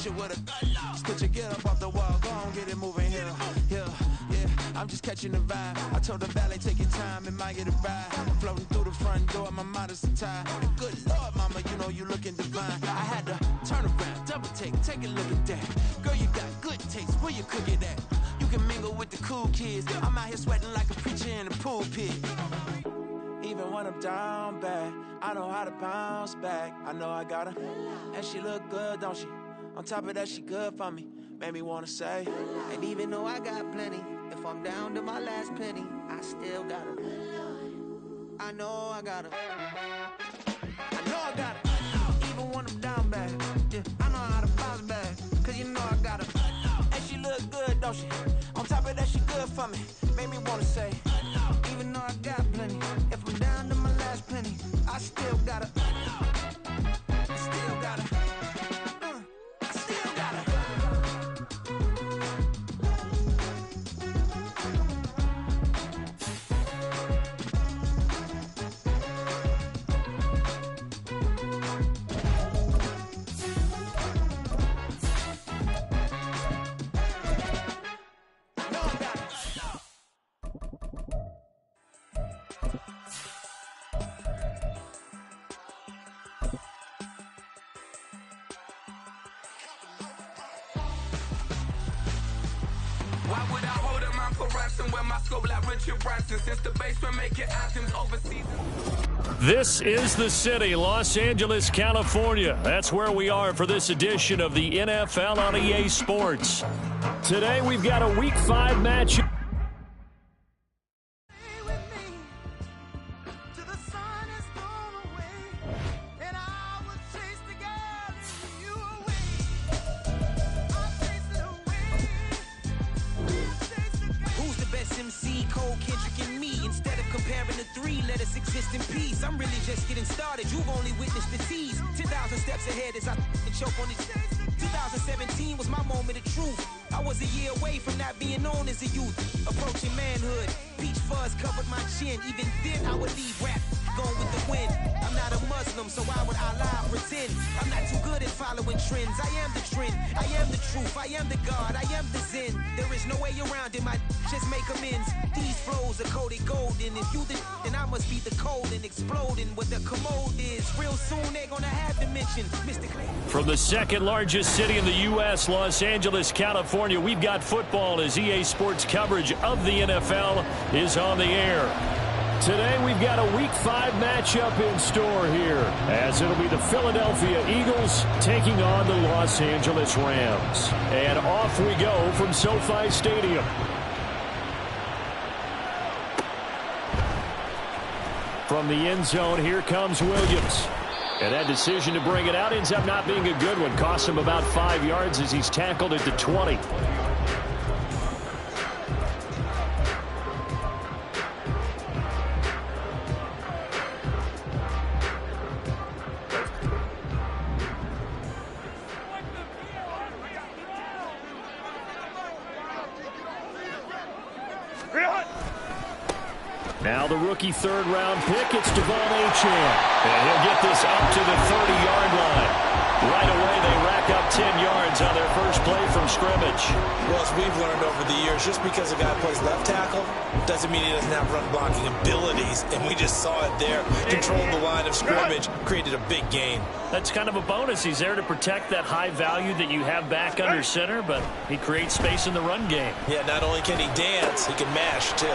finish it with a just put your get up off the wall, go on, get it moving here, yeah. I'm just catching the vibe. I told the valet, take your time, it might get a ride. Floating through the front door, my modest attire. And good Lord, mama, you know you looking divine. I had to turn around, double take a look at that. Girl, you got good taste, where you cook it at? You can mingle with the cool kids. I'm out here sweating like a preacher in the pulpit. Even when I'm down bad, I know how to bounce back. I know I got her, and she look good, don't she? On top of that, she good for me. Made me wanna say, and even though I got plenty, if I'm down to my last penny, I still got her. I know I got her. I know I got her. Even when I'm down bad, yeah, I know how to bounce back. Cause you know I got her. And she look good, don't she? On top of that, she good for me. Made me wanna say, even though I got plenty, if I'm down to my last penny, I still got her. I still got her. I still got her. Why would I hold a mind for ransom when my scope like Richard Branson? Since the basement making anthems overseas. This is the city, Los Angeles, California. That's where we are for this edition of the NFL on EA Sports. Today we've got a Week 5 matchup. Exist in peace. I'm really just getting started. You've only witnessed the tease. 10,000 steps ahead as I choke on this. 2017 was my moment of truth. I was a year away from not being known as a youth. Approaching manhood. Peach fuzz covered my chin. Even then I would leave rap going with the wind. I'm not a Muslim, so why would I lie or pretend? I'm not too good at following trends. I am the trend. I am the truth. I am the God. I am the Zen. There is no way around it. My just make amends. These flows are coated golden. If you then I must be the cold and exploding what the commode is. Real soon they're gonna have to mention Mr. Clay. From the second largest city in the U.S., Los Angeles, California, we've got football as EA Sports coverage of the NFL is on the air. Today we've got a Week 5 matchup in store here, as it'll be the Philadelphia Eagles taking on the Los Angeles Rams. And off we go from SoFi Stadium. From the end zone, here comes Williams. And that decision to bring it out ends up not being a good one. Costs him about 5 yards as he's tackled at the 20. Now the rookie third-round pick, it's Devon Achane. And he'll get this up to the 30-yard line. Right away, they rack up 10 yards on their first play from scrimmage. Well, as we've learned over the years, just because a guy plays left tackle doesn't mean he doesn't have run-blocking abilities. And we just saw it there. Controlled the line of scrimmage, created a big gain. That's kind of a bonus. He's there to protect that high value that you have back under center, but he creates space in the run game. Yeah, not only can he dance, he can mash, too.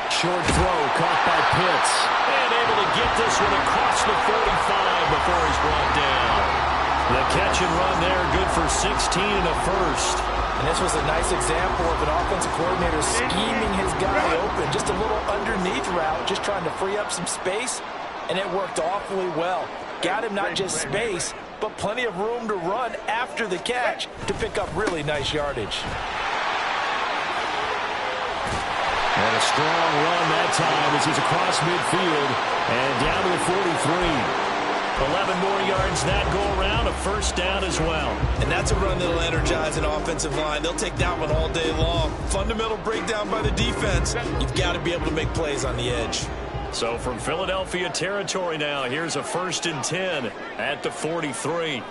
Short throw caught by Pitts. And able to get this one across the 45 before he's brought down. The catch and run there, good for 16 and a first. And this was a nice example of an offensive coordinator scheming his guy open. Just a little underneath route, just trying to free up some space. And it worked awfully well. Got him not just space, but plenty of room to run after the catch to pick up really nice yardage. And a strong run that time as he's across midfield and down to the 43. 11 more yards that go around, a first down as well. And that's a run that'll energize an offensive line. They'll take that one all day long. Fundamental breakdown by the defense. You've got to be able to make plays on the edge. So from Philadelphia territory now, here's a 1st and 10 at the 43.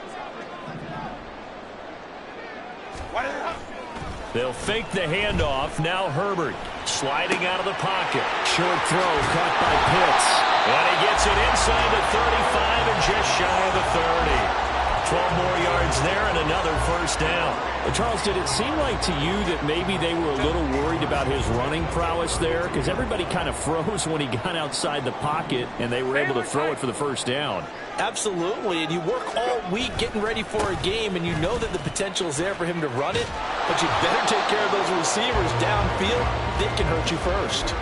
They'll fake the handoff. Now Herbert sliding out of the pocket. Short throw caught by Pitts. And he gets it inside the 35 and just shy of the 30. 12 more yards there and another first down. Charles, did it seem like to you that maybe they were a little worried about his running prowess there? Because everybody kind of froze when he got outside the pocket and they were able to throw it for the first down. Absolutely, and you work all week getting ready for a game, and you know that the potential is there for him to run it, but you better take care of those receivers downfield. They can hurt you first.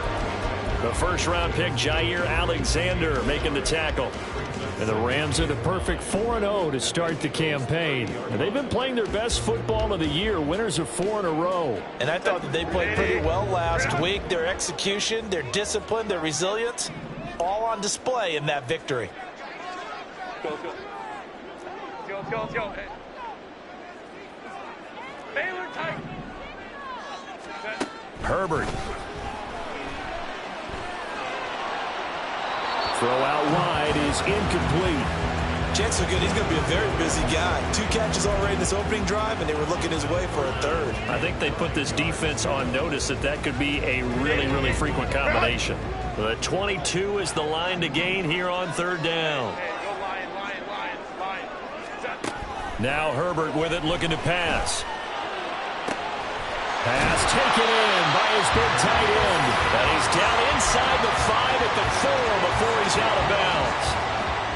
The first-round pick, Jair Alexander, making the tackle. And the Rams are the perfect 4-0 to start the campaign. And they've been playing their best football of the year, winners of 4 in a row. And I thought that they played pretty well last week. Their execution, their discipline, their resilience, all on display in that victory. Go. Baylor tight. Herbert. Throw out wide is incomplete. Chances are good. He's going to be a very busy guy. 2 catches already in this opening drive, and they were looking his way for a third. I think they put this defense on notice that could be a really, really frequent combination. The 22 is the line to gain here on third down. Line. Now Herbert with it, looking to pass. Pass taken in by his big tight end. And he's down inside the 5 at the 4 before he's out of bounds.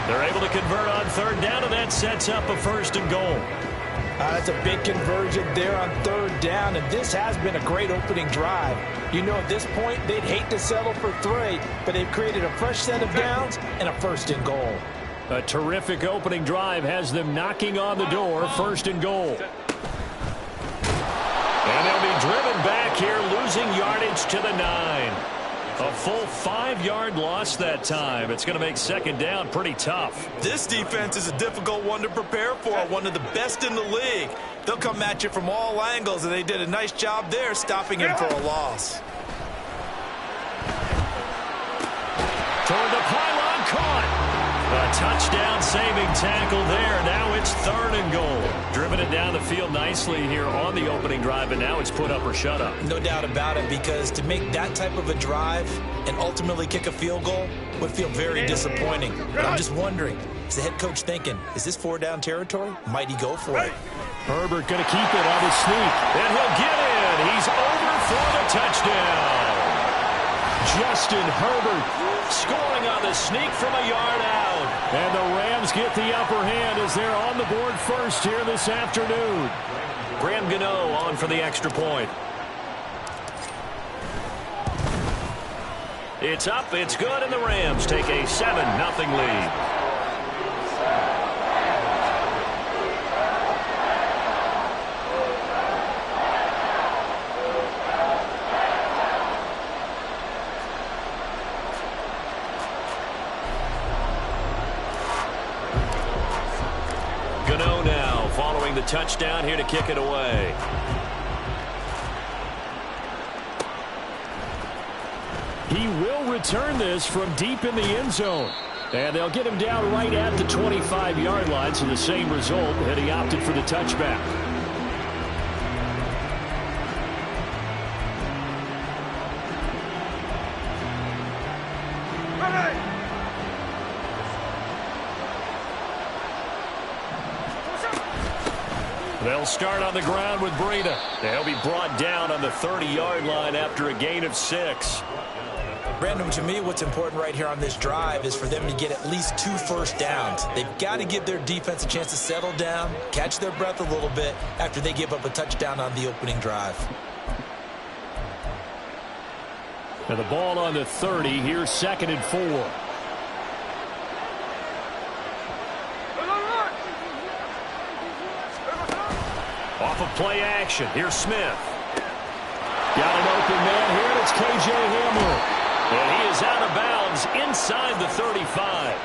They're able to convert on third down, and that sets up a first and goal. That's a big conversion there on third down, and this has been a great opening drive. You know, at this point, they'd hate to settle for 3, but they've created a fresh set of downs and a first and goal. A terrific opening drive has them knocking on the door, first and goal. And they'll be driven back here, losing yardage to the 9. A full 5-yard loss that time. It's going to make second down pretty tough. This defense is a difficult one to prepare for, one of the best in the league. They'll come at you from all angles, and they did a nice job there stopping him for a loss. Toward the pylon, caught. A touchdown-saving tackle there. Now it's third and goal. Driven it down the field nicely here on the opening drive, and now it's put up or shut up. No doubt about it, because to make that type of a drive and ultimately kick a field goal would feel very disappointing. But I'm just wondering, is the head coach thinking, is this 4-down territory? Might he go for it? Herbert going to keep it on his sneak, and he'll get in. He's over for the touchdown. Justin Herbert scoring on the sneak from a yard out. And the Rams get the upper hand as they're on the board first here this afternoon. Graham Gano on for the extra point. It's up, it's good, and the Rams take a 7-0 lead. Gano now following the touchdown here to kick it away. He will return this from deep in the end zone. And they'll get him down right at the 25-yard line, so the same result, and he opted for the touchback. They'll start on the ground with Breida. They'll be brought down on the 30-yard line after a gain of 6. Brandon, to me, what's important right here on this drive is for them to get at least 2 first downs. They've got to give their defense a chance to settle down, catch their breath a little bit after they give up a touchdown on the opening drive. And the ball on the 30, here's 2nd and 4. Off of play action. Here's Smith. Got an open man here, and it's K.J. Hamler. And he is out of bounds inside the 35.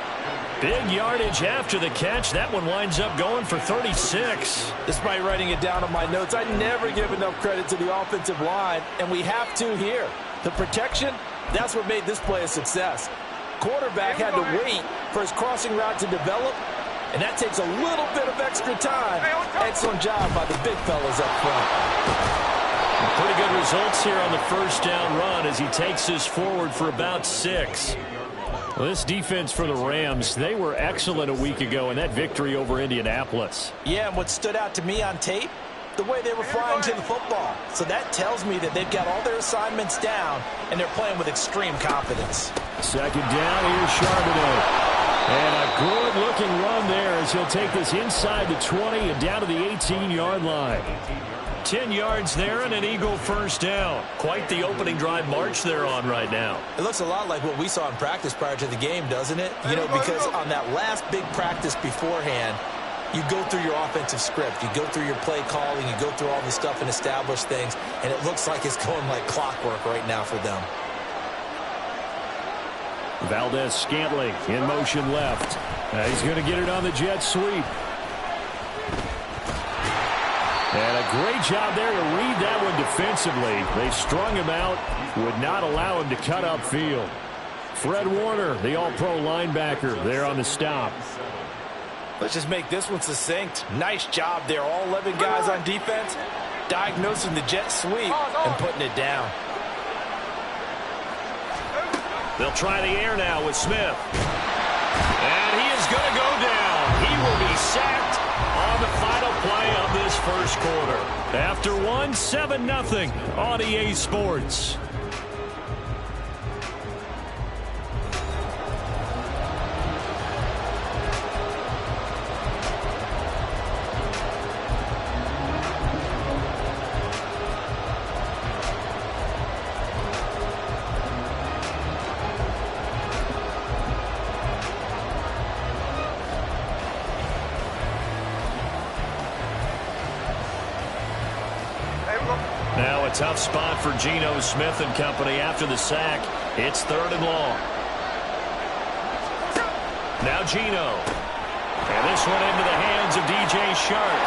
Big yardage after the catch. That one winds up going for 36. Despite writing it down on my notes, I never give enough credit to the offensive line, and we have to here. The protection, that's what made this play a success. Quarterback had to wait for his crossing route to develop, And that takes a little bit of extra time. Excellent job by the big fellas up front. Pretty good results here on the first down run as he takes us forward for about 6. Well, this defense for the Rams, they were excellent a week ago in that victory over Indianapolis. Yeah, and what stood out to me on tape, the way they were flying to the football. So that tells me that they've got all their assignments down, and they're playing with extreme confidence. Second down, here's Charbonnet. And a good-looking run there as he'll take this inside the 20 and down to the 18-yard line. 10 yards there and an Eagle first down. Quite the opening drive march they're on right now. It looks a lot like what we saw in practice prior to the game, doesn't it? You know, because on that last big practice beforehand, you go through your offensive script. You go through your play calling. You go through all the stuff and establish things. And it looks like it's going like clockwork right now for them. Valdez-Scantling in motion left. He's going to get it on the jet sweep. And a great job there to read that one defensively. They strung him out, would not allow him to cut upfield. Fred Warner, the all-pro linebacker, there on the stop. Let's just make this one succinct. Nice job there. All 11 guys on defense diagnosing the jet sweep and putting it down. They'll try the air now with Smith. And he is going to go down. He will be sacked on the final play of this first quarter. After 7-0 on EA Sports. Now a tough spot for Geno Smith and company after the sack. It's 3rd and long. Now Geno. And this one into the hands of DJ Shark.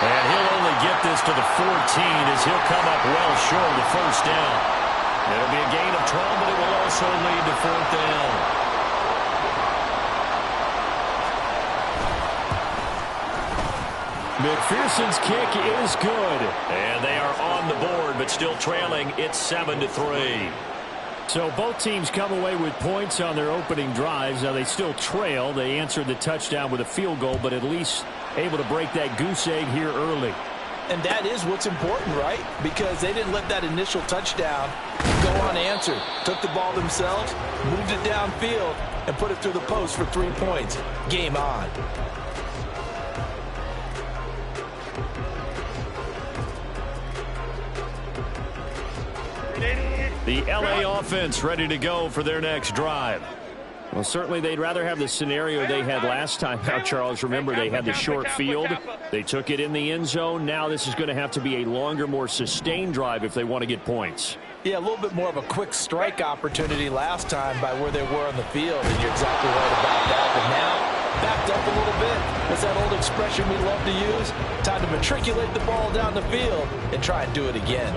And he'll only get this to the 14 as he'll come up well short of the first down. It'll be a gain of 12, but it will also lead to 4th down. McPherson's kick is good. And they are on the board, but still trailing. It's 7-3. So both teams come away with points on their opening drives. Now they still trail. They answered the touchdown with a field goal, but at least able to break that goose egg here early. And that is what's important, right? Because they didn't let that initial touchdown go unanswered. Took the ball themselves, moved it downfield, and put it through the post for 3 points. Game on. The LA offense ready to go for their next drive. Well, certainly they'd rather have the scenario they had last time out, Charles. Remember, they had the short field. They took it in the end zone. Now this is going to have to be a longer, more sustained drive if they want to get points. Yeah, a little bit more of a quick strike opportunity last time by where they were on the field, and you're exactly right about that. But now, backed up a little bit. What's that old expression we love to use? Time to matriculate the ball down the field and try and do it again.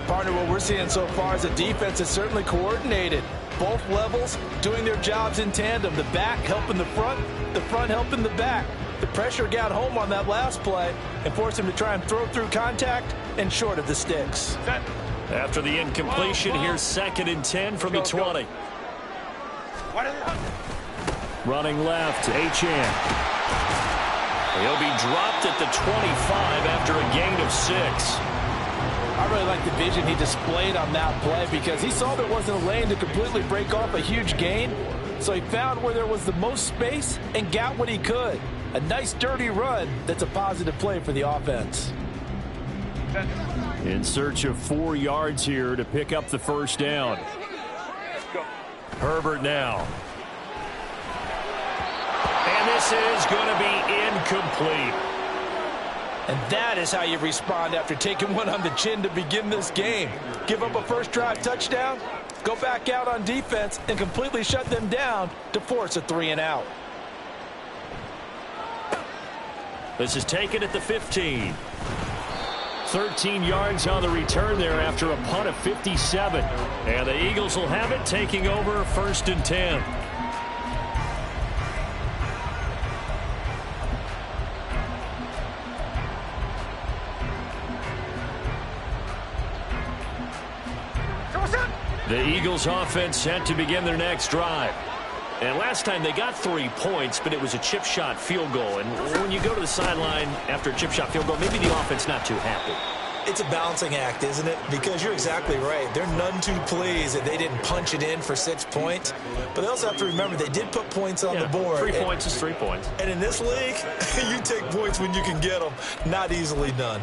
Partner, what we're seeing so far is a defense that's certainly coordinated. Both levels doing their jobs in tandem. The back helping the front helping the back. The pressure got home on that last play and forced him to try and throw through contact and short of the sticks. After the incompletion, here's 2nd and 10 from the 20. Running left, Achane. He'll be dropped at the 25 after a gain of 6. I really like the vision he displayed on that play because he saw there wasn't a lane to completely break off a huge gain. So he found where there was the most space and got what he could. A nice dirty run that's a positive play for the offense. In search of 4 yards here to pick up the first down. Herbert now. And this is going to be incomplete. And that is how you respond after taking one on the chin to begin this game. Give up a first drive touchdown, go back out on defense, and completely shut them down to force a 3-and-out. This is taken at the 15. 13 yards on the return there after a punt of 57. And the Eagles will have it, taking over 1st and 10. The Eagles offense set to begin their next drive. And last time they got 3 points, but it was a chip shot field goal. And when you go to the sideline after a chip shot field goal, maybe the offense not too happy. It's a balancing act, isn't it? Because you're exactly right. They're none too pleased that they didn't punch it in for 6 points. But they also have to remember they did put points on the board. 3 points is 3 points. And in this league, you take points when you can get them. Not easily done.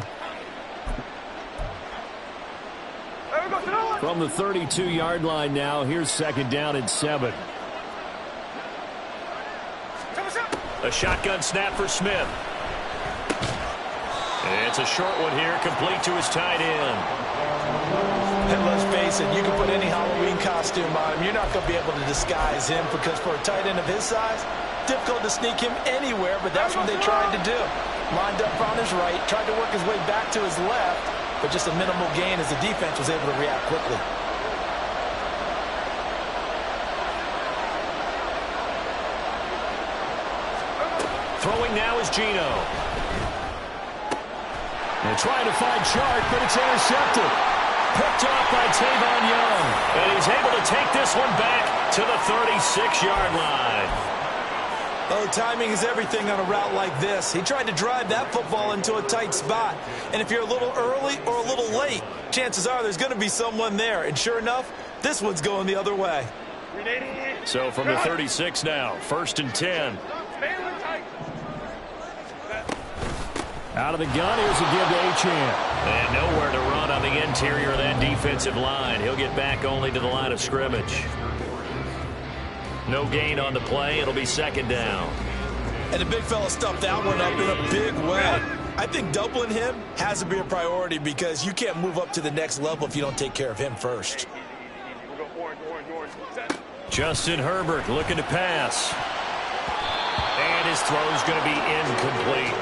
From the 32-yard line now, here's 2nd down and 7. A shotgun snap for Smith. It's a short one here, complete to his tight end. And let's face it, you can put any Halloween costume on him. You're not going to be able to disguise him because for a tight end of his size, difficult to sneak him anywhere, but that's what they tried to do. Lined up on his right, tried to work his way back to his left, but just a minimal gain as the defense was able to react quickly. Throwing now is Geno. And trying to find Chark, but it's intercepted. Picked off by Tavon Young. And he's able to take this one back to the 36-yard line. Oh, timing is everything on a route like this. He tried to drive that football into a tight spot. And if you're a little early or a little late, chances are there's going to be someone there. And sure enough, this one's going the other way. So from the 36 now, 1st and 10. Out of the gun, here's a give to Achane. And nowhere to run on the interior of that defensive line. He'll get back only to the line of scrimmage. No gain on the play. It'll be 2nd down. And the big fella stuffed that one up in a big way. I think doubling him has to be a priority because you can't move up to the next level if you don't take care of him first. Justin Herbert looking to pass. And his throw's going to be incomplete.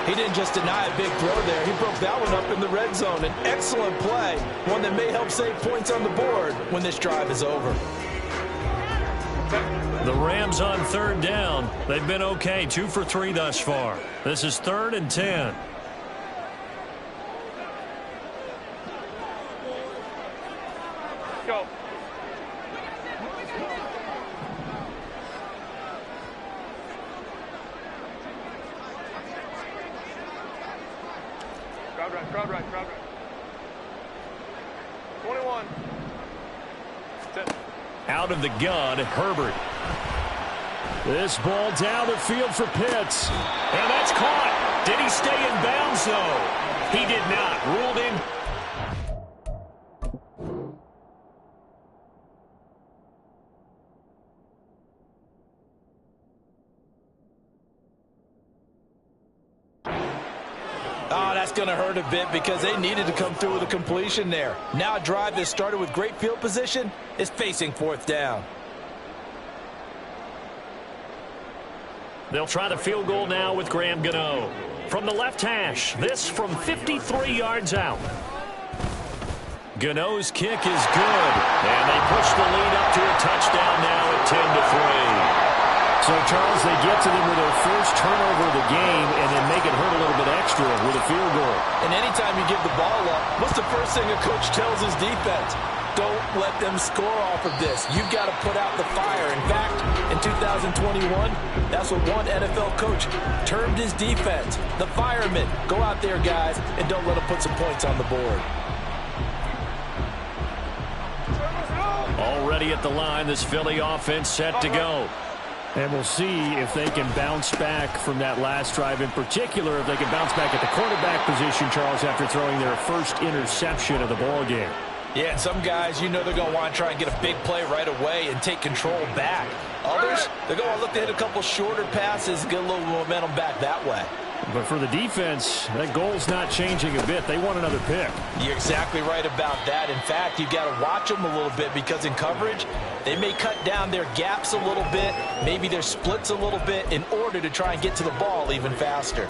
He didn't just deny a big throw there. He broke that one up in the red zone. An excellent play, one that may help save points on the board when this drive is over. The Rams on 3rd down. They've been okay, 2 for 3 thus far. This is 3rd and 10. Go. Crowd right. 21. Out of the gun, Herbert. This ball down the field for Pitts. And that's caught. Did he stay in bounds, though? He did not. Ruled in. Oh, that's going to hurt a bit because they needed to come through with a completion there. Now a drive that started with great field position is facing 4th down. They'll try the field goal now with Graham Gano. From the left hash, this from 53 yards out. Gano's kick is good. And they push the lead up to a touchdown now at 10-3. So, Charles, they get to them with their first turnover of the game and then make it hurt a little bit extra with a field goal. And anytime you give the ball up, what's the first thing a coach tells his defense? Don't let them score off of this. You've got to put out the fire. In fact, in 2021, that's what one NFL coach termed his defense. The firemen. Go out there, guys, and don't let them put some points on the board. Already at the line, this Philly offense set to go. And we'll see if they can bounce back from that last drive. In particular, if they can bounce back at the quarterback position, Charles, after throwing their first interception of the ball game. Yeah, and some guys, you know they're going to want to try and get a big play right away and take control back. Others, they're going to look to hit a couple shorter passes and get a little momentum back that way. But for the defense, that goal's not changing a bit. They want another pick. You're exactly right about that. In fact, you've got to watch them a little bit because in coverage, they may cut down their gaps a little bit, maybe their splits a little bit in order to try and get to the ball even faster.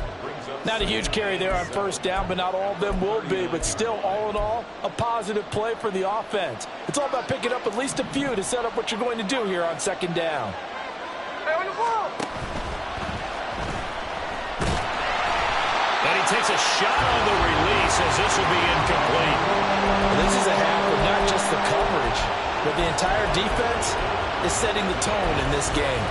Not a huge carry there on 1st down, but not all of them will be. But still, all in all, a positive play for the offense. It's all about picking up at least a few to set up what you're going to do here on 2nd down. Hey, on the ball! And he takes a shot on the release as this will be incomplete. This is a half of not just the coverage, but the entire defense is setting the tone in this game.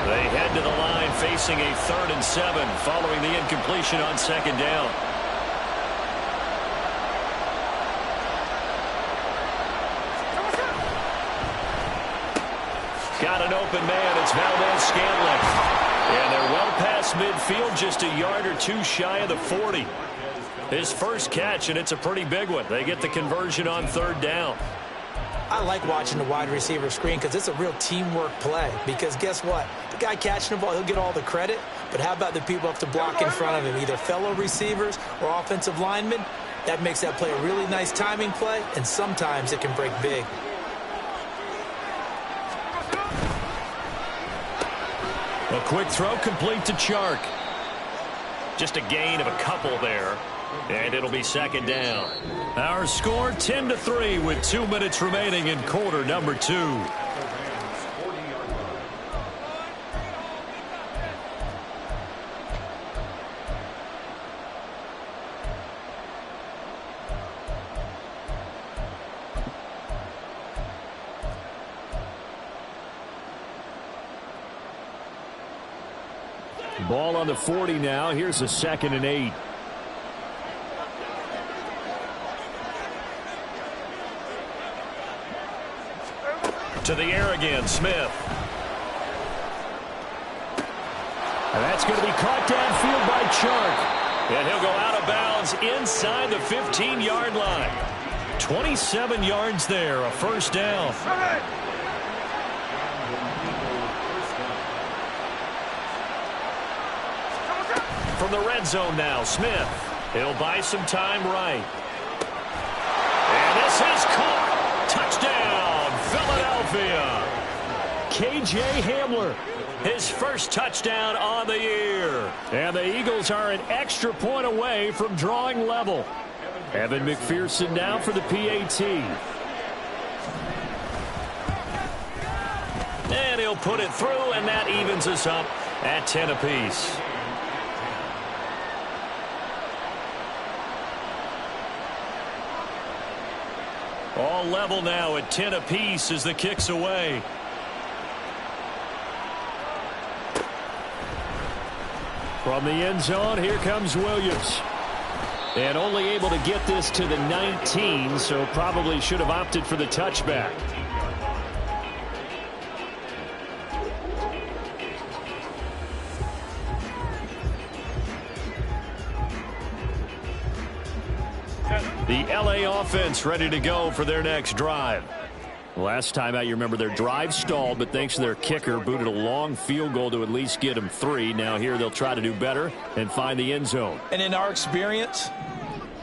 They head to the line facing a 3rd and 7 following the incompletion on 2nd down. Got an open man. It's Valdez-Scantling. And they're well past midfield, just a yard or two shy of the 40. His first catch, and it's a pretty big one. They get the conversion on 3rd down. I like watching the wide receiver screen because it's a real teamwork play. Because guess what? The guy catching the ball, he'll get all the credit. But how about the people up to block in front of him, either fellow receivers or offensive linemen? That makes that play a really nice timing play, and sometimes it can break big. A quick throw complete to Chark. Just a gain of a couple there. And it'll be 2nd down. Our score 10-3 with 2 minutes remaining in quarter number 2. Ball on the 40 now. Here's a 2nd and 8. To the air again, Smith. And that's going to be caught downfield by Chark. And he'll go out of bounds inside the 15-yard line. 27 yards there, a 1st down. From the red zone now, Smith. He'll buy some time right. And this is caught. Touchdown, Philadelphia. K.J. Hamler, his first touchdown on the year. And the Eagles are an extra point away from drawing level. Evan McPherson now for the PAT. And he'll put it through, and that evens us up at 10 apiece. All level now at 10 apiece as the kick's away. From the end zone, here comes Williams. And only able to get this to the 19, so probably should have opted for the touchback. The LA offense ready to go for their next drive. Last time out, you remember their drive stalled, but thanks to their kicker, booted a long field goal to at least get them 3. Now here they'll try to do better and find the end zone. And in our experience,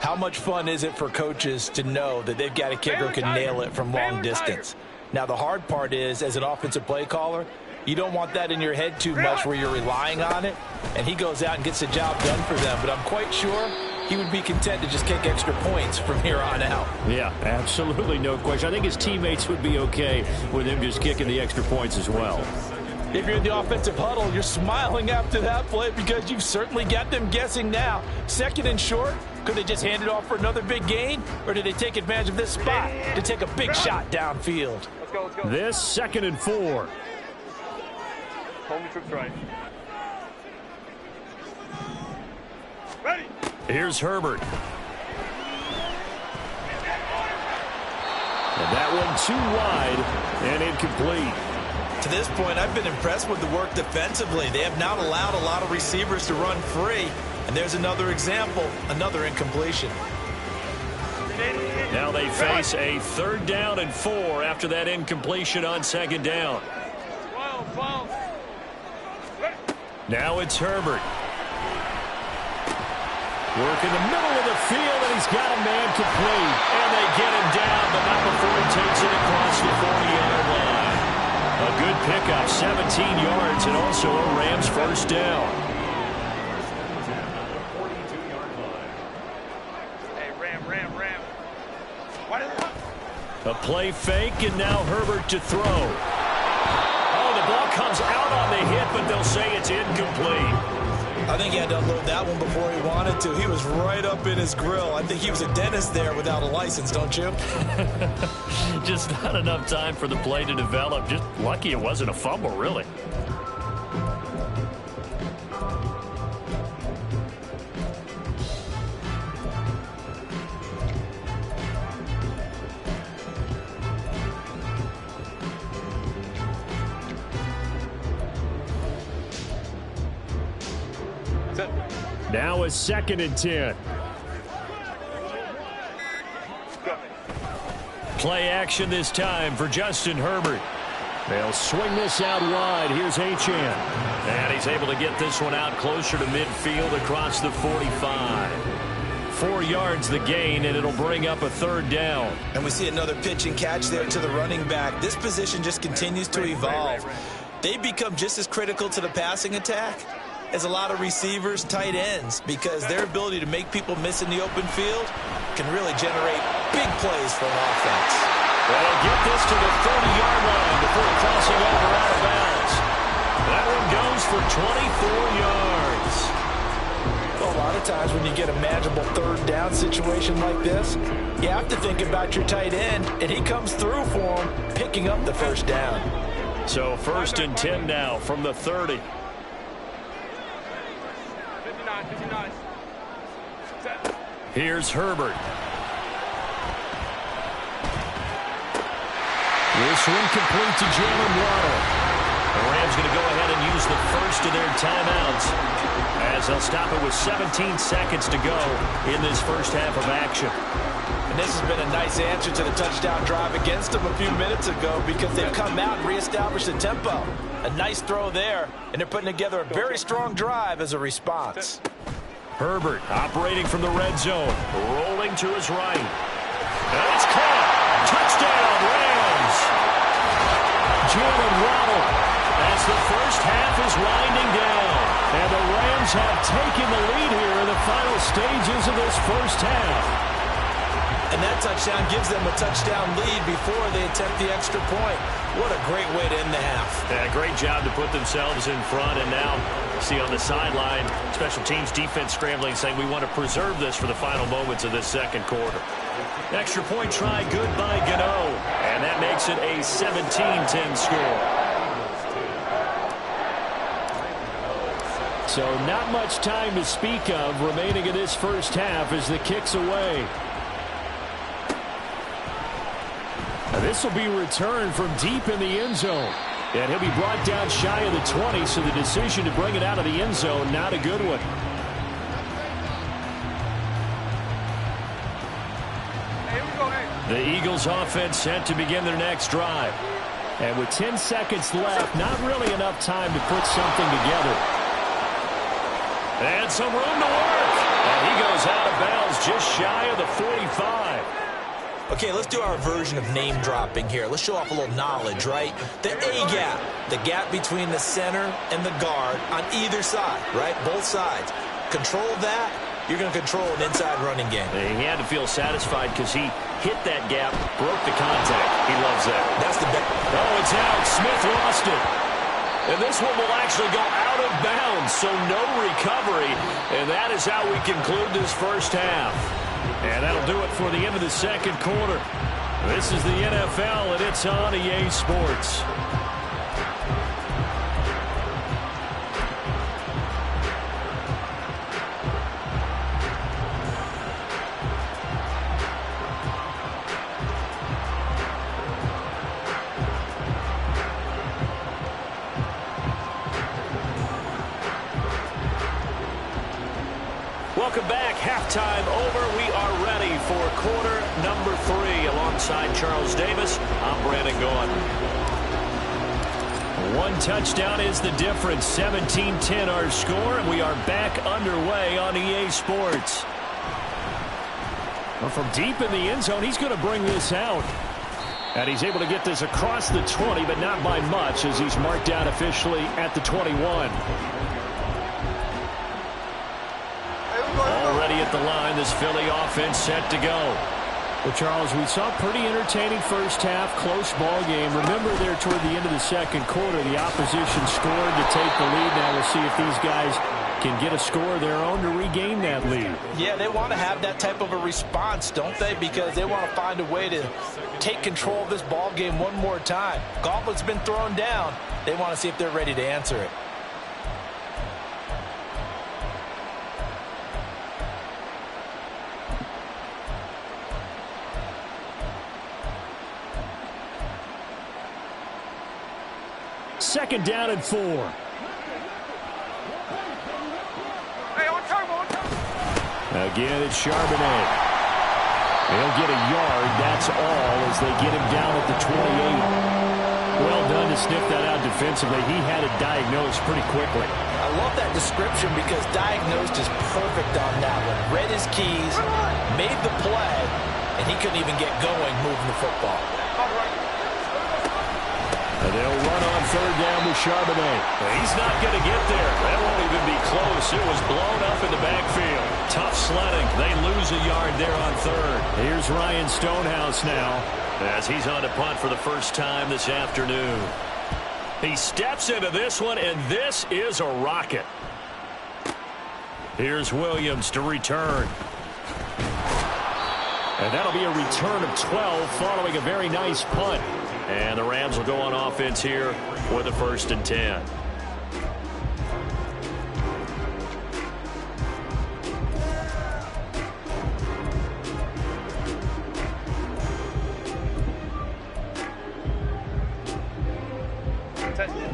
how much fun is it for coaches to know that they've got a kicker who can nail it from long distance? Now the hard part is, as an offensive play caller, you don't want that in your head too much where you're relying on it, and he goes out and gets the job done for them. But I'm quite sure he would be content to just kick extra points from here on out. Yeah, absolutely no question. I think his teammates would be okay with him just kicking the extra points as well. If you're in the offensive huddle, you're smiling after that play because you've certainly got them guessing now. 2nd and short, could they just hand it off for another big gain, or did they take advantage of this spot to take a big shot downfield? Let's go, let's go. This 2nd and 4. Hold your trips right. Ready. Here's Herbert. And that one too wide and incomplete. To this point, I've been impressed with the work defensively. They have not allowed a lot of receivers to run free. And there's another example, another incompletion. Now they face a 3rd down and 4 after that incompletion on 2nd down. Now it's Herbert. Work in the middle of the field, and he's got a man complete. And they get him down, but not before he takes it across the 40-yard line. A good pickup, 17 yards, and also a Rams 1st down. A play fake, and now Herbert to throw. Oh, the ball comes out on the hit, but they'll say it's incomplete. I think he had to unload that one before he wanted to. He was right up in his grill. I think he was a dentist there without a license, don't you? Just not enough time for the play to develop. Just lucky it wasn't a fumble, really. Now a 2nd and 10. Play action this time for Justin Herbert. They'll swing this out wide. Here's Achane. And he's able to get this one out closer to midfield across the 45. 4 yards the gain, and it'll bring up a 3rd down. And we see another pitch and catch there to the running back. This position just continues to evolve. They become just as critical to the passing attack as a lot of receivers, tight ends, because their ability to make people miss in the open field can really generate big plays for an offense. They'll get this to the 30-yard line before crossing over out of bounds. That one goes for 24 yards. Well, a lot of times when you get a manageable 3rd down situation like this, you have to think about your tight end, and he comes through for him, picking up the 1st down. So 1st and 10 now from the 30. Here's Herbert. This one complete to Jalen Waddle. The Rams going to go ahead and use the first of their timeouts as they'll stop it with 17 seconds to go in this first half of action. And this has been a nice answer to the touchdown drive against them a few minutes ago because they've come out and reestablished the tempo. A nice throw there, and they're putting together a very strong drive as a response. Herbert operating from the red zone, rolling to his right. And it's caught. Touchdown, Rams. Jalen Waddle as the first half is winding down. And the Rams have taken the lead here in the final stages of this first half. And that touchdown gives them a touchdown lead before they attempt the extra point. What a great way to end the half. Yeah, great job to put themselves in front. And now, see on the sideline, special teams defense scrambling, saying we want to preserve this for the final moments of this 2nd quarter. Extra point try, good by Gano. And that makes it a 17-10 score. So not much time to speak of remaining in this first half as the kick's away. Now this will be returned from deep in the end zone. And he'll be brought down shy of the 20, so the decision to bring it out of the end zone, not a good one. The Eagles offense set to begin their next drive. And with 10 seconds left, not really enough time to put something together. And some room to work. And he goes out of bounds just shy of the 45. Okay, let's do our version of name dropping here. Let's show off a little knowledge, right? The A-gap, the gap between the center and the guard on either side, right? Both sides. Control that, you're going to control an inside running game. He had to feel satisfied because he hit that gap, broke the contact. He loves that. That's the best. Oh, it's out. Smith lost it. And this one will actually go out of bounds, so no recovery. And that is how we conclude this first half. And that'll do it for the end of the 2nd quarter. This is the NFL, and it's on EA Sports. Welcome back. Halftime over. We are ready for quarter number 3. Alongside Charles Davis, I'm Brandon Gaudin. One touchdown is the difference. 17-10 our score, and we are back underway on EA Sports. Well, from deep in the end zone, he's going to bring this out. And he's able to get this across the 20, but not by much, as he's marked down officially at the 21. Already at the line, this Philly offense set to go. Well, Charles, we saw pretty entertaining first half, close ball game. Remember there toward the end of the second quarter, the opposition scored to take the lead. Now we'll see if these guys can get a score of their own to regain that lead. Yeah, they want to have that type of a response, don't they? Because they want to find a way to take control of this ball game one more time. Gauntlet's been thrown down. They want to see if they're ready to answer it. Second down and 4. Again, it's Charbonnet. He'll get a yard, that's all, as they get him down at the 28. Well done to sniff that out defensively. He had it diagnosed pretty quickly. I love that description because diagnosed is perfect on that one. Read his keys, made the play, and he couldn't even get going moving the football. And they'll run on third down with Charbonnet. He's not going to get there. That won't even be close. It was blown up in the backfield. Tough sledding. They lose a yard there on third. Here's Ryan Stonehouse now, as he's on to punt for the first time this afternoon. He steps into this one, and this is a rocket. Here's Williams to return. And that'll be a return of 12 following a very nice punt. And the Rams will go on offense here with a 1st and 10.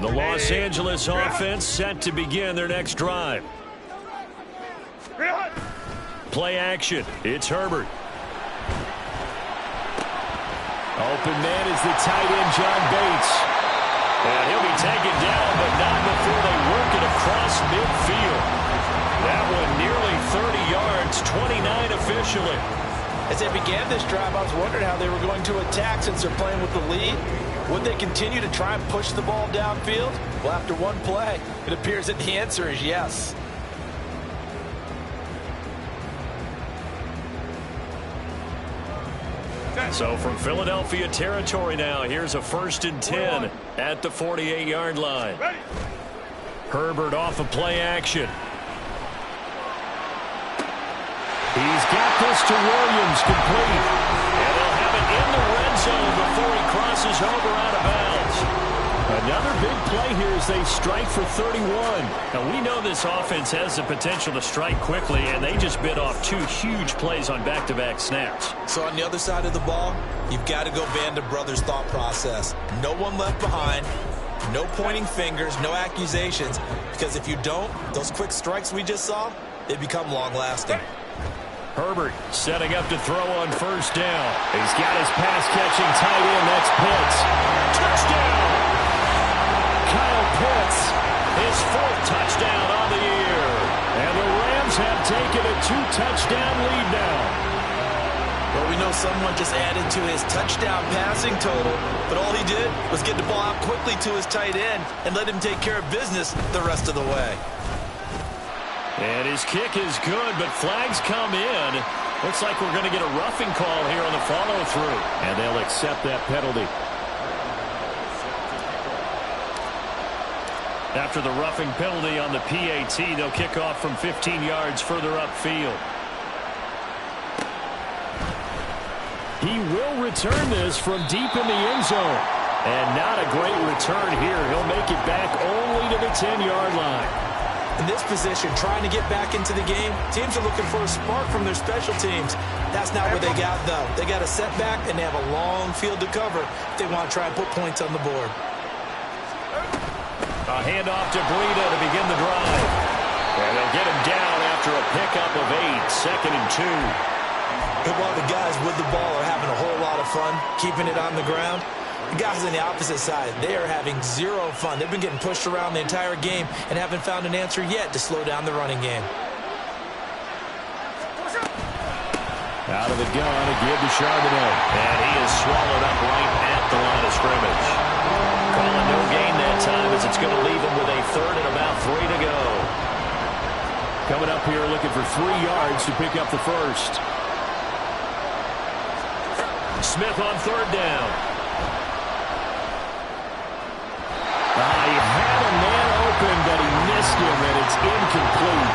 The Los Angeles offense set to begin their next drive. Play action. It's Herbert. Open man is the tight end, John Bates. And he'll be taken down, but not before they work it across midfield. That one nearly 30 yards, 29 officially. As they began this drive, I was wondering how they were going to attack since they're playing with the lead. Would they continue to try and push the ball downfield? Well, after one play, it appears that the answer is yes. So from Philadelphia territory now, here's a 1st and 10 at the 48-yard line. Herbert off of play action. He's got this to Williams, complete. And they'll have it in the red zone before he crosses over out of bounds. Another big play here as they strike for 31. Now, we know this offense has the potential to strike quickly, and they just bit off 2 huge plays on back-to-back snaps. So on the other side of the ball, you've got to go Band of Brothers thought process. No one left behind, no pointing fingers, no accusations, because if you don't, those quick strikes we just saw, they become long-lasting. Herbert setting up to throw on 1st down. He's got his pass-catching tight end. That's Pitts. Touchdown! Kyle Pitts, his 4th touchdown on the year. And the Rams have taken a 2-touchdown lead now. Well, we know someone just added to his touchdown passing total, but all he did was get the ball out quickly to his tight end and let him take care of business the rest of the way. And his kick is good, but flags come in. Looks like we're going to get a roughing call here on the follow-through. And they'll accept that penalty. After the roughing penalty on the PAT, they'll kick off from 15 yards further upfield. He will return this from deep in the end zone. And not a great return here. He'll make it back only to the 10-yard line. In this position, trying to get back into the game, teams are looking for a spark from their special teams. That's not what they got, though. They got a setback, and they have a long field to cover if they want to try and put points on the board. A handoff to Breida to begin the drive. And they'll get him down after a pickup of 8, 2nd and 2. And while the guys with the ball are having a whole lot of fun keeping it on the ground, the guys on the opposite side, they are having zero fun. They've been getting pushed around the entire game and haven't found an answer yet to slow down the running game. Out of the gun, a give to Charbonnet. And he is swallowed up right at the line of scrimmage. Calling no gain that time as it's going to leave him with a 3rd and about 3 to go. Coming up here looking for 3 yards to pick up the 1st. Smith on third down. He had a man open, but he missed him, and it's incomplete.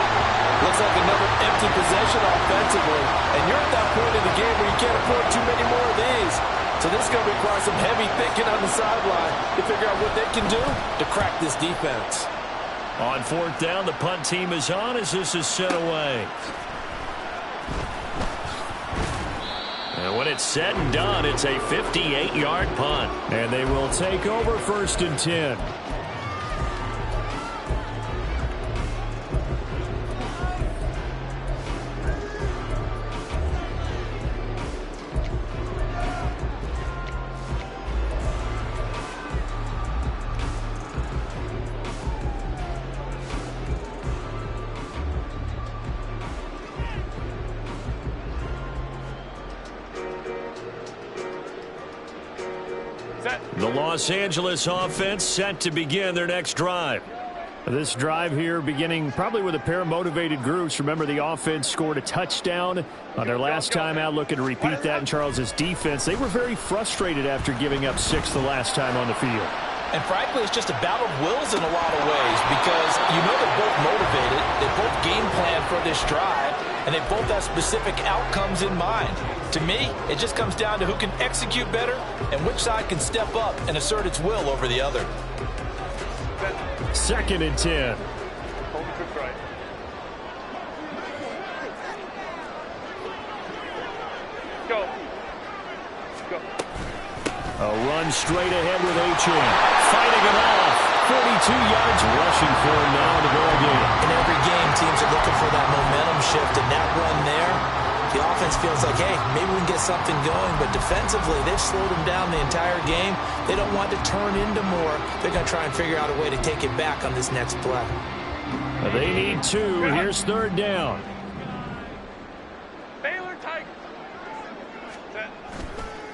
Looks like another empty possession offensively. And you're at that point in the game where you can't afford too many more of these. So this is going to require some heavy thinking on the sideline to figure out what they can do to crack this defense. On fourth down, the punt team is on as this is sent away. And when it's said and done, it's a 58-yard punt. And they will take over 1st and 10. The Los Angeles offense set to begin their next drive. This drive here beginning probably with a pair of motivated groups. Remember, the offense scored a touchdown on their last time out, looking to repeat that in Charles's defense. They were very frustrated after giving up 6 the last time on the field. And frankly, it's just a battle of wills in a lot of ways because you know they're both motivated. They both game plan for this drive, and they both have specific outcomes in mind. To me, it just comes down to who can execute better and which side can step up and assert its will over the other. 2nd and 10. Hold the troops right. Go. Go. A run straight ahead with Achane. Fighting it off. 42 yards rushing for him now in the ball game. In every game, teams are looking for that momentum shift, and that run there, the offense feels like, hey, maybe we can get something going, but defensively, they've slowed them down the entire game. They don't want to turn into more. They're going to try and figure out a way to take it back on this next play. They need 2. Here's 3rd down. Baylor Tigers. Set.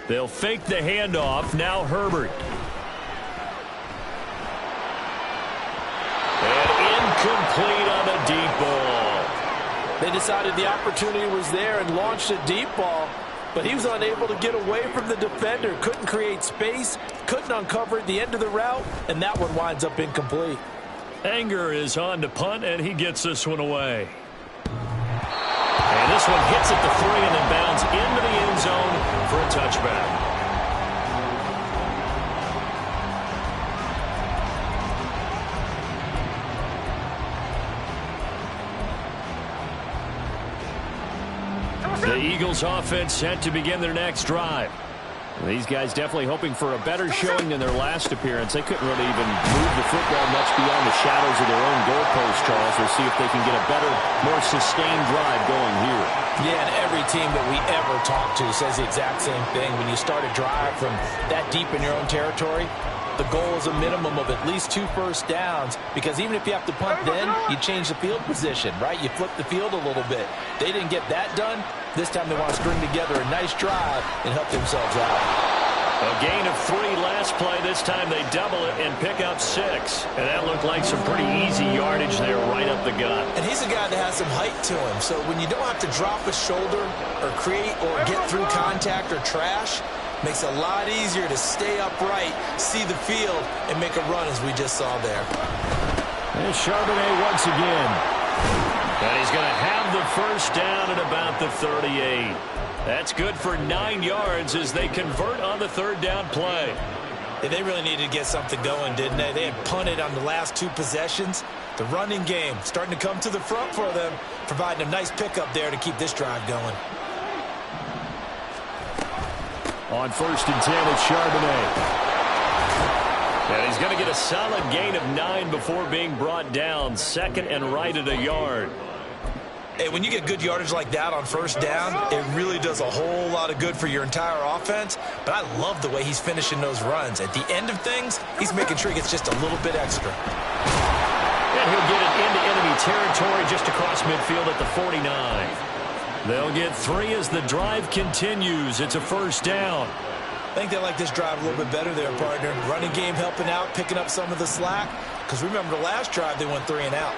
They'll fake the handoff. Now Herbert. And incomplete on the deep ball. They decided the opportunity was there and launched a deep ball, but he was unable to get away from the defender. Couldn't create space, couldn't uncover at the end of the route, and that one winds up incomplete. Anger is on to punt, and he gets this one away. And this one hits at the 3 and then bounds into the end zone for a touchback. The Eagles offense set to begin their next drive. These guys definitely hoping for a better showing than their last appearance. They couldn't really even move the football much beyond the shadows of their own goalpost, Charles. We'll see if they can get a better, more sustained drive going here. Yeah, and every team that we ever talk to says the exact same thing. When you start a drive from that deep in your own territory, the goal is a minimum of at least 2 first downs, because even if you have to punt then, you change the field position, right? You flip the field a little bit. They didn't get that done. This time they want to string together a nice drive and help themselves out. A gain of 3 last play. This time they double it and pick up 6. And that looked like some pretty easy yardage there right up the gut. And he's a guy that has some height to him. So when you don't have to drop a shoulder or create or get through contact or trash, makes it a lot easier to stay upright, see the field, and make a run as we just saw there. And Charbonnet once again. And he's going to have the first down at about the 38. That's good for 9 yards as they convert on the 3rd down play. And they really needed to get something going, didn't they? They had punted on the last 2 possessions. The running game starting to come to the front for them, providing a nice pickup there to keep this drive going. On 1st and 10, it's Charbonnet. And he's going to get a solid gain of 9 before being brought down. 2nd and right at a yard. Hey, when you get good yardage like that on 1st down, it really does a whole lot of good for your entire offense. But I love the way he's finishing those runs. At the end of things, he's making sure he gets just a little bit extra. And he'll get it into enemy territory just across midfield at the 49. They'll get 3 as the drive continues. It's a 1st down. I think they like this drive a little bit better there, partner. Running game helping out, picking up some of the slack. Because remember, the last drive, they went 3 and out.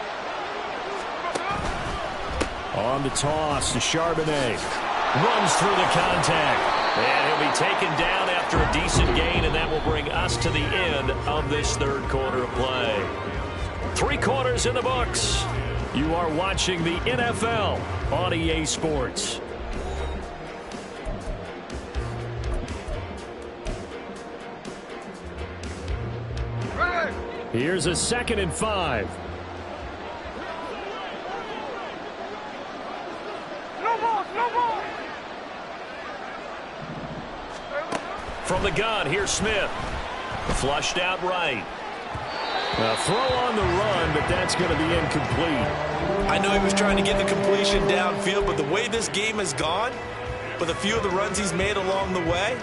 On the toss to Charbonnet. Runs through the contact. And he'll be taken down after a decent gain, and that will bring us to the end of this third quarter of play. 3 quarters in the books. You are watching the NFL on EA Sports. Here's a 2nd and 5. From the gun, here's Smith. Flushed out right. A throw on the run, but that's going to be incomplete. I know he was trying to get the completion downfield, but the way this game has gone, with a few of the runs he's made along the way,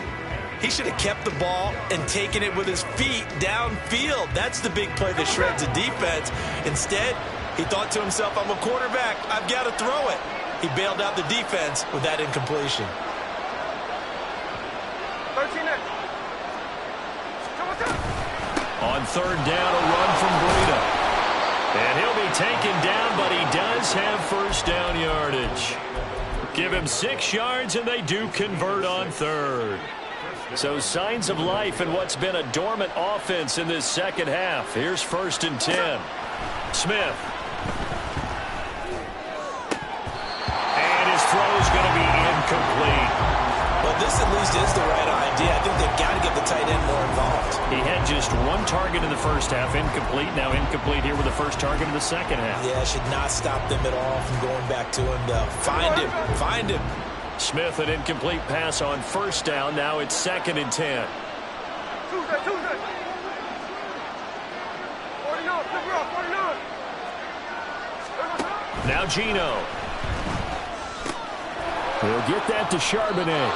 he should have kept the ball and taken it with his feet downfield. That's the big play that shreds a defense. Instead, he thought to himself, I'm a quarterback, I've got to throw it. He bailed out the defense with that incompletion. 13 next. On 3rd down, a run from Breida. And he'll be taken down, but he does have 1st down yardage. Give him 6 yards, and they do convert on 3rd. So signs of life in what's been a dormant offense in this second half. Here's 1st and 10. Smith. And his throw is going to be incomplete. Well, this at least is the right idea. I think they've got to get the tight end more involved. He had just 1 target in the first half, incomplete. Now incomplete here with the 1st target in the second half. Yeah, should not stop them at all from going back to him, though. Find him. Find him. Smith, an incomplete pass on 1st down. Now it's 2nd and 10. Tuesday. 49, 49. Now Gino. He'll get that to Charbonnet.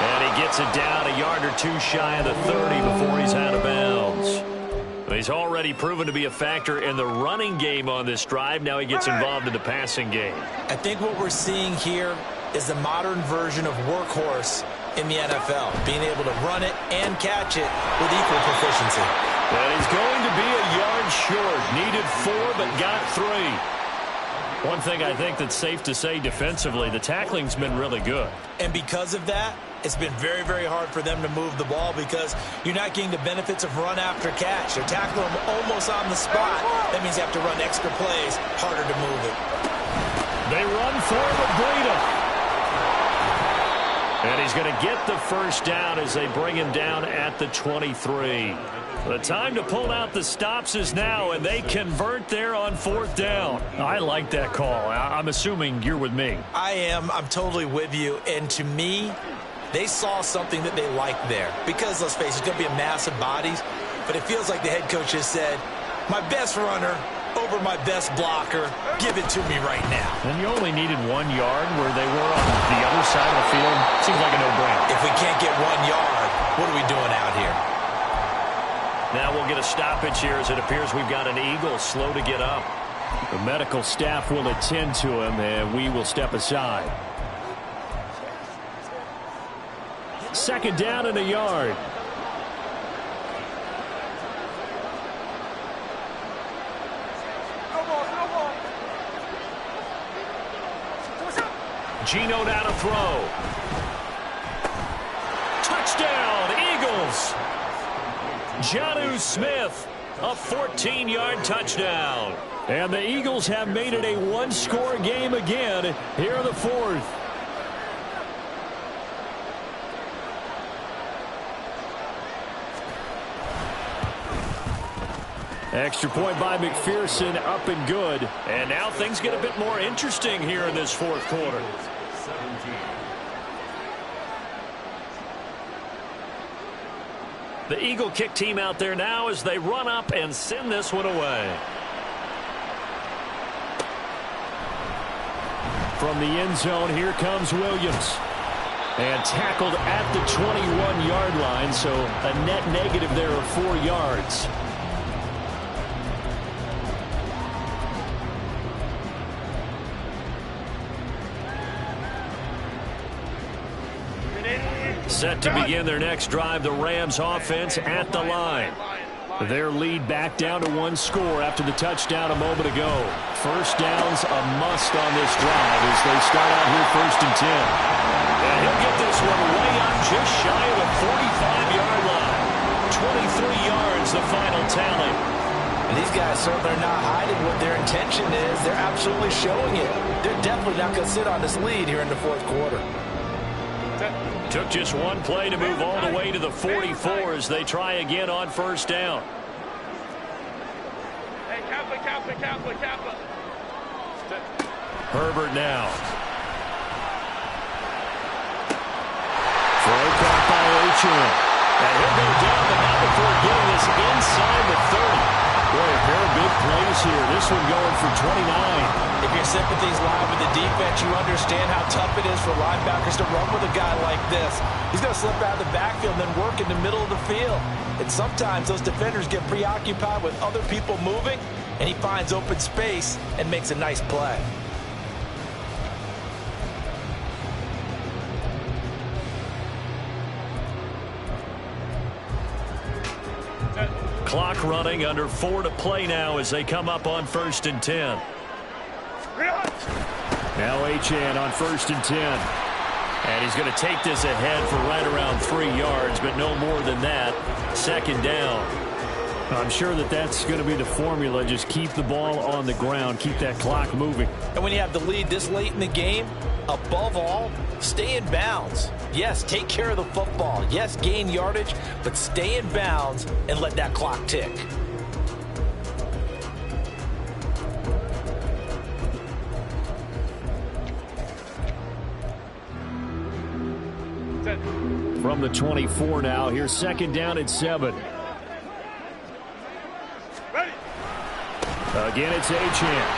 And he gets it down a yard or 2 shy of the 30 before he's out of bounds. He's already proven to be a factor in the running game on this drive. Now he gets involved in the passing game. I think what we're seeing here is the modern version of workhorse in the NFL, being able to run it and catch it with equal proficiency. And he's going to be a yard short. Needed 4, but got 3. One thing I think that's safe to say defensively, the tackling's been really good. And because of that, it's been very, very hard for them to move the ball because you're not getting the benefits of run after catch. They're tackling them almost on the spot. That means you have to run extra plays, harder to move it. They run forward, Breida. And he's going to get the 1st down as they bring him down at the 23. The time to pull out the stops is now, and they convert there on 4th down. I like that call. I'm assuming you're with me. I am. I'm totally with you. And to me, they saw something that they liked there. Because, let's face it, it's going to be a mass of bodies. But it feels like the head coach just said, my best runner over my best blocker, give it to me right now. And you only needed 1 yard where they were on the other side of the field. Seems like a no-brainer. If we can't get 1 yard, what are we doing out here? Now we'll get a stoppage here as it appears we've got an Eagle slow to get up. The medical staff will attend to him, and we will step aside. 2nd down and a yard. Gino now to throw. Touchdown, Eagles. Jonnu Smith, a 14-yard touchdown. And the Eagles have made it a 1-score game again here in the 4th. Extra point by McPherson, up and good. And now things get a bit more interesting here in this 4th quarter. The Eagle kick team out there now as they run up and send this one away. From the end zone, here comes Williams. And tackled at the 21-yard line, so a net negative there of 4 yards. Set to begin their next drive, the Rams offense at the line. Their lead back down to 1 score after the touchdown a moment ago. 1st down's a must on this drive as they start out here 1st and 10. And he'll get this one way up just shy of the 45-yard line. 23 yards, the final tally. And these guys certainly are not hiding what their intention is. They're absolutely showing it. They're definitely not going to sit on this lead here in the fourth quarter. Took just one play to move all the way to the 44 as they try again on first down. Hey, Kappa. Herbert now. Throw caught by Achane. And he'll go down, but not before getting this inside the 30. Boy, a pair of big plays here. This one going for 29. If your sympathies lie with the defense, you understand how tough it is for linebackers to run with a guy like this. He's going to slip out of the backfield and then work in the middle of the field. And sometimes those defenders get preoccupied with other people moving, and he finds open space and makes a nice play. Clock running, under 4 to play now as they come up on 1st and 10. Now Achane on 1st and 10. And he's going to take this ahead for right around 3 yards, but no more than that. 2nd down. I'm sure that's going to be the formula. Just keep the ball on the ground. Keep that clock moving. And when you have the lead this late in the game, above all, stay in bounds. Yes, take care of the football. Yes, gain yardage, but stay in bounds and let that clock tick. From the 24 now, here's 2nd down and 7. Again, it's Achane.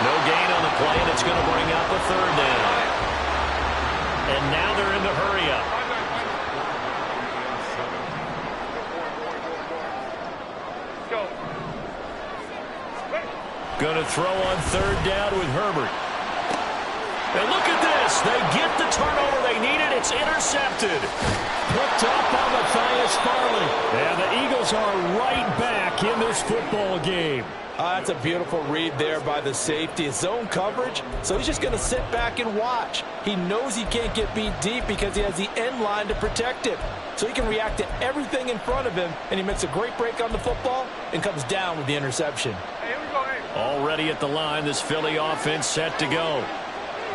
No gain on the play, and it's going to bring up a 3rd down. And now they're in the hurry-up. Going to throw on 3rd down with Herbert. And look at this. They get the turnover they needed. It's intercepted. Picked up by Matthias Farley. And the Eagles are right back in this football game. That's a beautiful read there by the safety. Zone coverage, so he's just going to sit back and watch. He knows he can't get beat deep because he has the end line to protect him. So he can react to everything in front of him, and he makes a great break on the football and comes down with the interception. Hey, here we go, hey. Already at the line, this Philly offense set to go.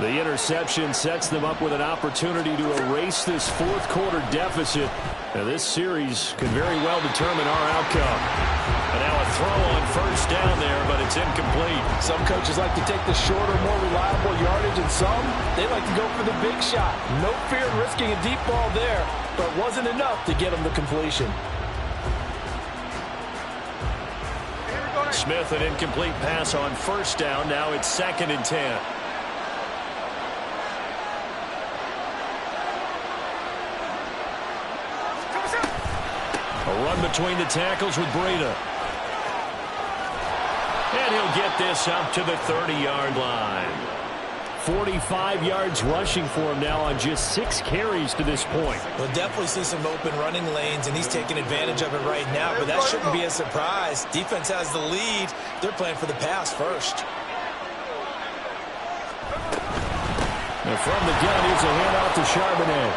The interception sets them up with an opportunity to erase this fourth quarter deficit. Now, this series could very well determine our outcome. And now a throw on 1st down there, but it's incomplete. Some coaches like to take the shorter, more reliable yardage, and some, they like to go for the big shot. No fear in risking a deep ball there, but it wasn't enough to get him the completion. Smith, an incomplete pass on 1st down. Now it's 2nd and 10. A run between the tackles with Breida. And he'll get this up to the 30-yard line. 45 yards rushing for him now on just 6 carries to this point. We'll definitely see some open running lanes, and he's taking advantage of it right now, but that shouldn't be a surprise. Defense has the lead. They're playing for the pass first. And from the gun, here's a handoff to Charbonnet.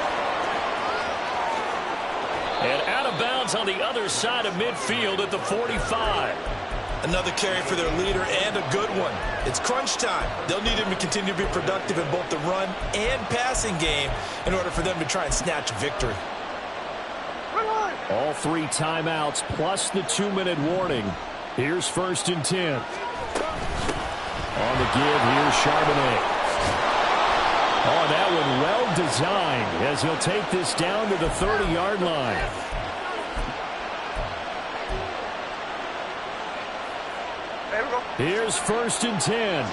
And out of bounds on the other side of midfield at the 45. Another carry for their leader and a good one. It's crunch time. They'll need him to continue to be productive in both the run and passing game in order for them to try and snatch a victory. All 3 timeouts plus the 2-minute warning. Here's 1st and 10. On the give, here's Charbonnet. Oh, that one well designed as he'll take this down to the 30-yard line. There we go. Here's 1st and 10.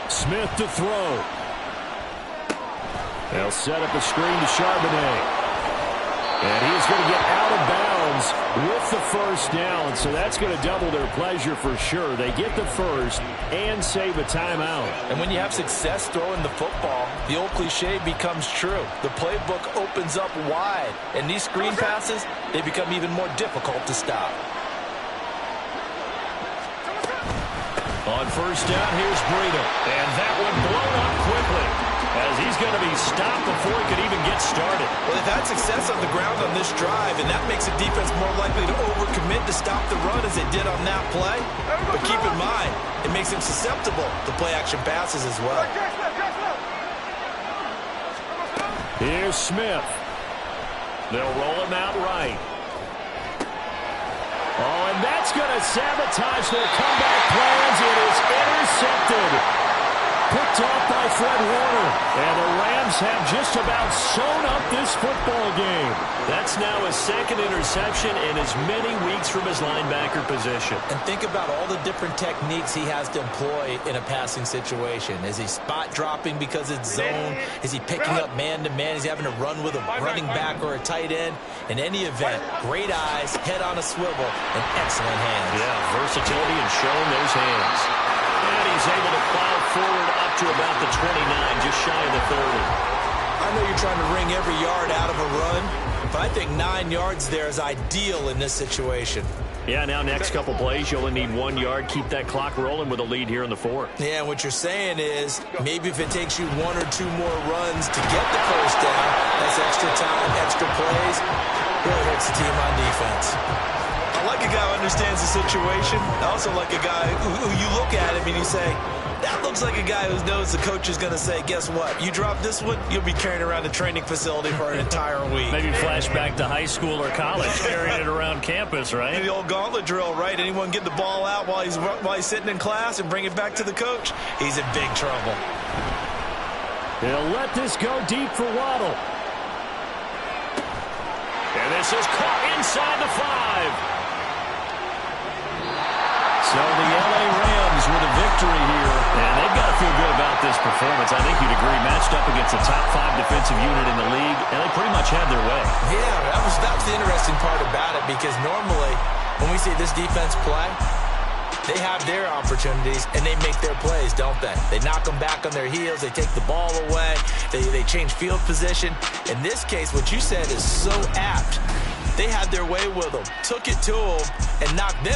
Smith to throw. They'll set up a screen to Charbonnet. And he is going to get out of bounds with the 1st down, so that's going to double their pleasure for sure. They get the 1st and save a timeout. And when you have success throwing the football, the old cliche becomes true. The playbook opens up wide, and these screen passes, they become even more difficult to stop. On first down, here's Breida. And that one blown up quickly, as he's going to be stopped before he could even get started. Well, they've had success on the ground on this drive, and that makes the defense more likely to overcommit to stop the run as they did on that play. But keep in mind, it makes them susceptible to play-action passes as well. Here's Smith. They'll roll him out right. Oh, and that's going to sabotage their comeback plans. It is intercepted. Picked off by Fred Warner. And the Rams have just about sewn up this football game. That's now his second interception in as many weeks from his linebacker position. And think about all the different techniques he has to employ in a passing situation. Is he spot dropping because it's zone? Is he picking up man-to-man? Is he having to run with a running back or a tight end? In any event, great eyes, head on a swivel, and excellent hands. Yeah, versatility and showing those hands. And he's able to plow forward up to about the 29, just shy of the 30. I know you're trying to wring every yard out of a run, but I think 9 yards there is ideal in this situation. Yeah, now next couple plays, you only need 1 yard. Keep that clock rolling with a lead here in the 4th. Yeah, what you're saying is maybe if it takes you 1 or 2 more runs to get the first down, that's extra time, extra plays, really hurts the team on defense. I like a guy who understands the situation. I also like a guy who you look at him and you say, that looks like a guy who knows the coach is going to say, guess what? You drop this one, you'll be carrying around the training facility for an entire week. Maybe flashback to high school or college, carrying it around campus, right? The old gauntlet drill, right? Anyone get the ball out while he's sitting in class and bring it back to the coach? He's in big trouble. He'll let this go deep for Waddle. And this is caught inside the 5. So the LA Rams with a victory here, and they've got to feel good about this performance. I think you'd agree, matched up against a top 5 defensive unit in the league, and they pretty much had their way. Yeah, that was the interesting part about it, because normally when we see this defense play, they have their opportunities, and they make their plays, don't they? They knock them back on their heels. They take the ball away. They change field position. In this case, what you said is so apt. They had their way with them, took it to them, and knocked them